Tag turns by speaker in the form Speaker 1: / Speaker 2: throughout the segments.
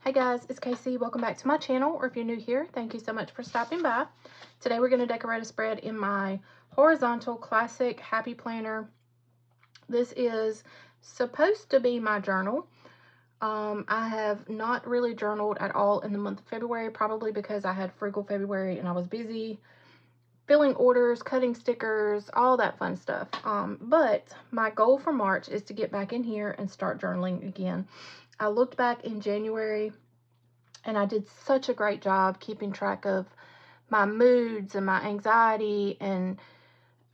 Speaker 1: Hey guys, it's Casey. Welcome back to my channel, or if you're new here, thank you so much for stopping by. Today we're going to decorate a spread in my horizontal classic happy planner. This is supposed to be my journal. I have not really journaled at all in the month of February, probably because I had frugal February and I was busy filling orders, cutting stickers, all that fun stuff. But my goal for March is to get back in here and start journaling again. I looked back in January and I did such a great job keeping track of my moods and my anxiety and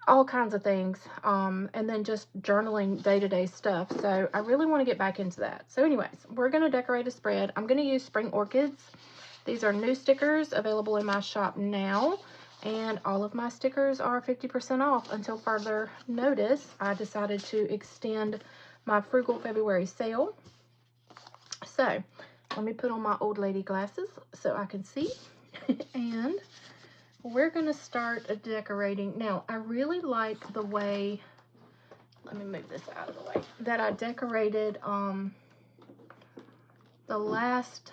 Speaker 1: all kinds of things. And then just journaling day-to-day stuff. So I really want to get back into that. So anyways, we're going to decorate a spread. I'm going to use spring orchids. These are new stickers available in my shop now. And all of my stickers are 50% off until further notice. I decided to extend my frugal February sale. So let me put on my old lady glasses so I can see. And we're going to start decorating. Now, I really like the way, let me move this out of the way, that I decorated the last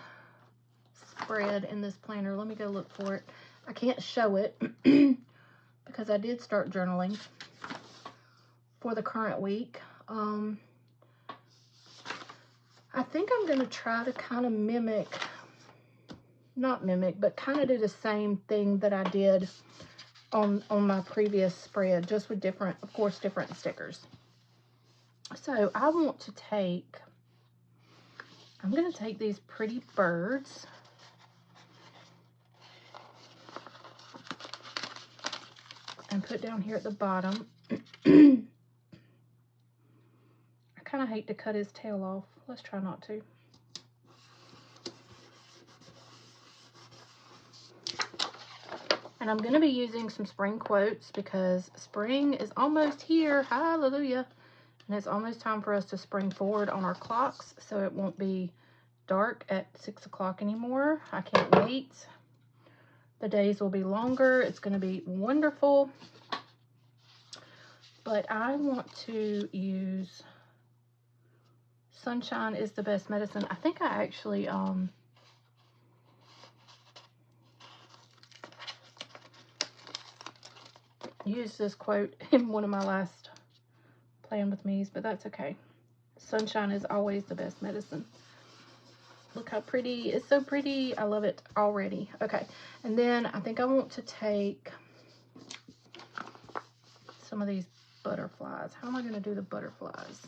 Speaker 1: spread in this planner. Let me go look for it. I can't show it because I did start journaling for the current week. I think I'm going to try to kind of mimic, not mimic, but kind of do the same thing that I did on my previous spread, just with different, of course, different stickers. So I want to take, I'm going to take these pretty birds. And put down here at the bottom. I kind of hate to cut his tail off. Let's try not to. And I'm going to be using some spring quotes because spring is almost here. Hallelujah. And it's almost time for us to spring forward on our clocks so it won't be dark at 6 o'clock anymore. I can't wait. The days will be longer. It's going to be wonderful. But I want to use Sunshine is the Best Medicine. I think I actually used this quote in one of my last Plan With Me's, but that's okay. Sunshine is always the best medicine. Look how pretty. It's so pretty. I love it already. Okay. And then I think I want to take some of these butterflies. How am I going to do the butterflies?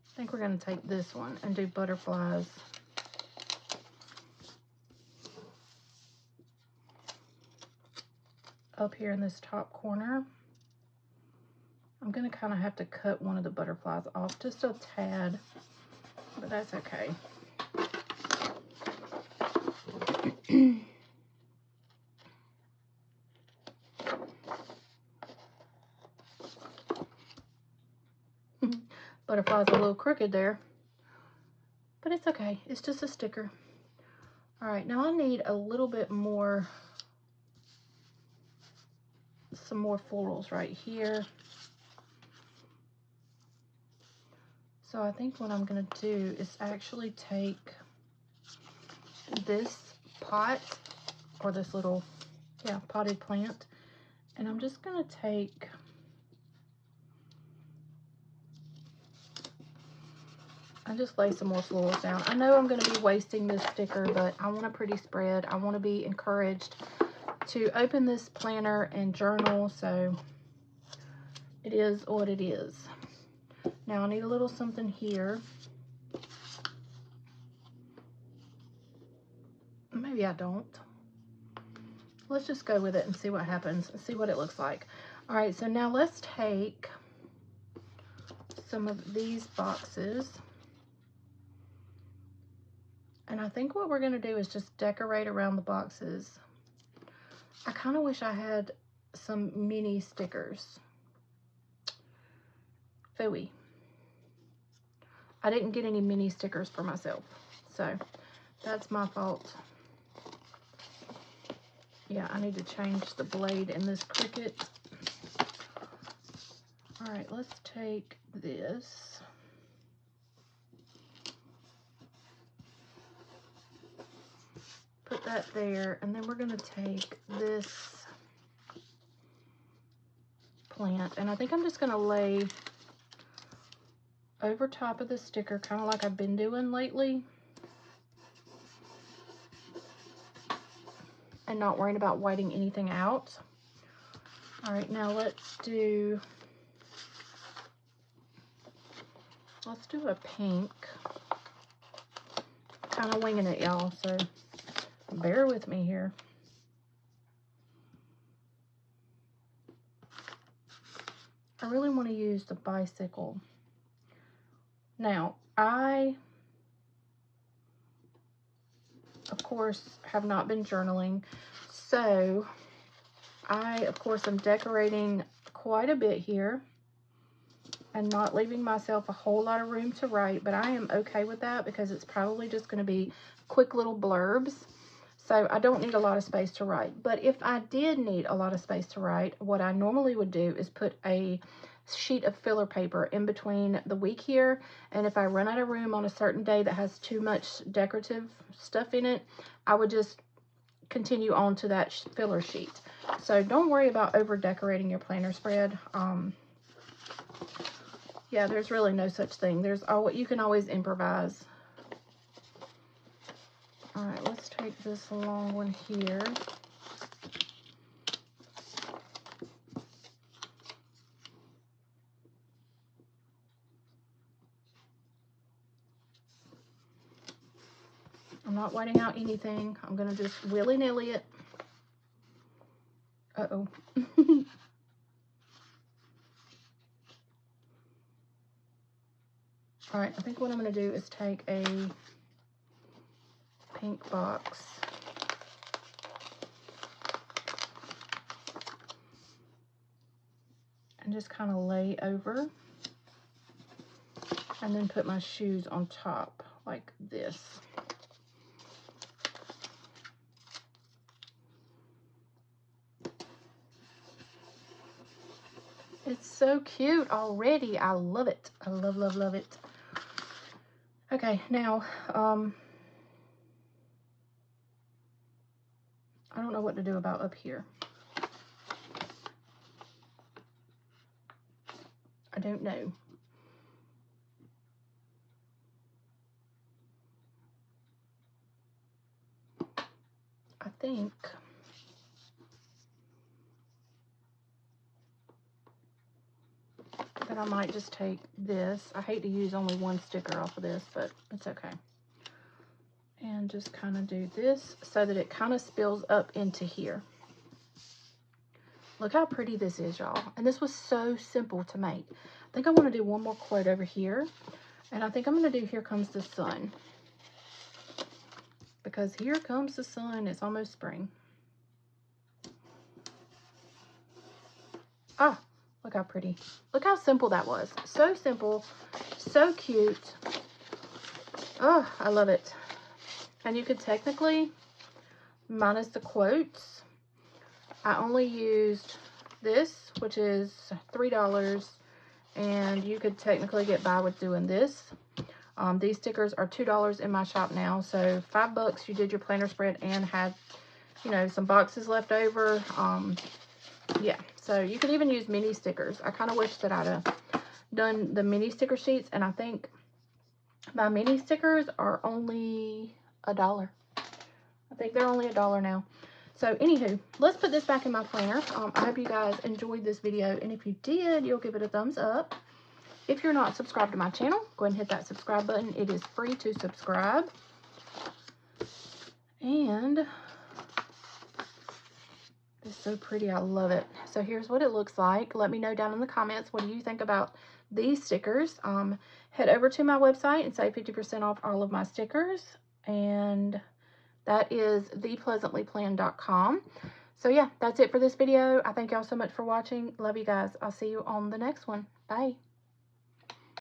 Speaker 1: I think we're going to take this one and do butterflies. Up here in this top corner. I'm going to kind of have to cut one of the butterflies off just a tad, but that's okay. Butterfly's a little crooked there, but it's okay. It's just a sticker. All right, now I need a little bit more, some more florals right here. So I think what I'm going to do is actually take this pot, or this little, potted plant, and I'm just going to take I just lay some more florals down. I know I'm going to be wasting this sticker, but I want a pretty spread. I want to be encouraged to open this planner and journal, so it is what it is. Now I need a little something here. Maybe I don't. Let's just go with it and see what happens and see what it looks like. All right, so now let's take some of these boxes. And I think what we're going to do is just decorate around the boxes. I kind of wish I had some mini stickers. Phooey. I didn't get any mini stickers for myself, so that's my fault. Yeah, I need to change the blade in this Cricut. All right, let's take this. Put that there, and then we're going to take this plant, and I think I'm just going to lay over top of the sticker, kind of like I've been doing lately, and not worrying about whiting anything out. All right, now let's do a pink. Kind of winging it, y'all, so bear with me here. I really want to use the bicycle. Now, I, of course, have not been journaling, so I, of course, am decorating quite a bit here and not leaving myself a whole lot of room to write, but I am okay with that because it's probably just going to be quick little blurbs. So I don't need a lot of space to write. But if I did need a lot of space to write, what I normally would do is put a sheet of filler paper in between the week here. And if I run out of room on a certain day that has too much decorative stuff in it, I would just continue on to that filler sheet. So don't worry about over decorating your planner spread. Yeah, there's really no such thing. You can always improvise. All right, let's take this long one here. I'm not whiting out anything. I'm going to just willy-nilly it. Uh-oh. All right, I think what I'm going to do is take a pink box and just kind of lay over and then put my shoes on top like this. It's so cute already. I love it. I love, love, love it. Okay, now, I don't know what to do about up here. I don't know. I think that I might just take this. I hate to use only one sticker off of this, but it's okay. And just kind of do this so that it kind of spills up into here. Look how pretty this is, y'all. And this was so simple to make. I think I want to do one more quote over here. And I think I'm going to do Here Comes the Sun. Because here comes the sun. It's almost spring. Ah, look how pretty. Look how simple that was. So simple. So cute. Oh, I love it. And you could technically, minus the quotes, I only used this, which is $3, and you could technically get by with doing this. These stickers are $2 in my shop now, so $5 you did your planner spread and had, you know, some boxes left over. Yeah, so you could even use mini stickers. I kind of wish that I'd have done the mini sticker sheets, and I think my mini stickers are only $1. I think they're only $1 now. So anywho, let's put this back in my planner. I hope you guys enjoyed this video, and if you did, you'll give it a thumbs up. If you're not subscribed to my channel, go ahead and hit that subscribe button. It is free to subscribe. And it's so pretty. I love it. So here's what it looks like. Let me know down in the comments, what do you think about these stickers? Head over to my website and save 50% off all of my stickers. And that is thepleasantlyplanned.com. So yeah, that's it for this video. I thank y'all so much for watching. Love you guys. I'll see you on the next one. Bye.